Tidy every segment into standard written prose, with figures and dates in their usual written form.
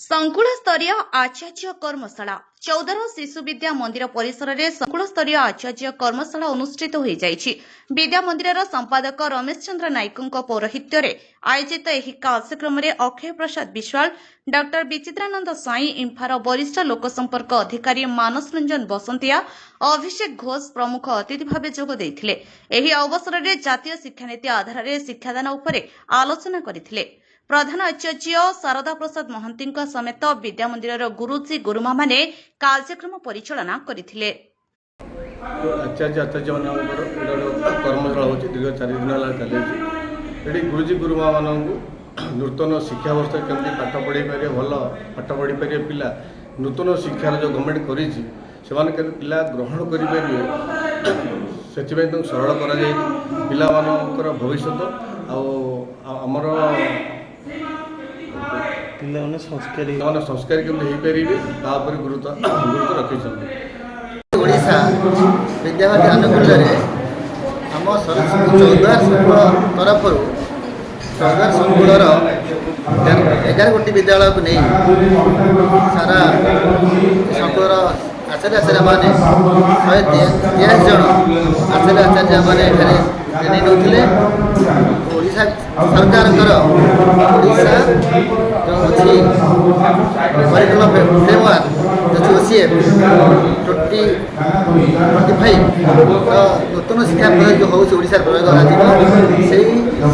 संकुल स्तरीय आचार्य कर्मशाला 14 शिशु विद्या मंदिर परिसर में संकुल स्तरीय आचार्य कर्मशाला अनुष्ठित हो जाइछि। विद्या मंदिर संपादक रमेश चंद्र नायकों पौरोहित्य रे आयोजित यह कार्यक्रम में अक्षय प्रसाद विश्वाल, डॉक्टर विचित्रानंद साई, इंफार वरिष्ठ लोकसंपर्क अधिकारी मानस रंजन बसंतिया, अभिषेक घोष प्रमुख अतिथि भाव जोग देइथिले। एही अवसर में जातीय शिक्षानीति आधार में शिक्षादान उपरे आलोचना करथिले। प्रधान आचार्य शारदा प्रसाद महंती समेत विद्या मंदिर गुरुजी गुरुमा माने कार्यक्रम परिचालना करथिले। आचार्य कर्मशाला हो दीर्घ 4 दिन चलती गुरुजी गुरुमा मान नूतन शिक्षा वर्ष केमती पाठ पढ़ी पारे भल पाठ पढ़ी पारे पिला नूतन शिक्षार जो गवर्नमेंट कर पिला ग्रहण करेंगे से सरल कर भविष्य आमर पिलाने संस्कारी केमती हो पारे गुरुत्व रखी ओडिशा विद्याभारती आनुकूल्य आम चौद्वार संकुल तरफ चौद्वार संकुलर 11 गोटी विद्यालय को नहीं सारा संकुलर आचार्य आचार्य मैंने 183 जन आचार्य आचार्य मैंने ट्रेनिंग नौते। ओडिशा सरकार ओडिशा जो अच्छी करिकुलम फ्रेमवर्क जो OCF 2025 तो नूतन शिक्षा प्रयोग जो होशार प्रयोग से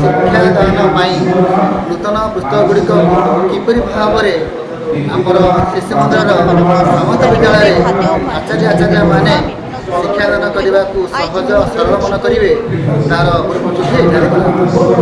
शिक्षादान नूतन पुस्तक गुड़िक किपरि भाव आमर शिशु मंदिर समस्त विद्यालय आचार्य आचार्य मैंने शिक्षादान करने को सहज सरल मन करेंगे तार पूर्व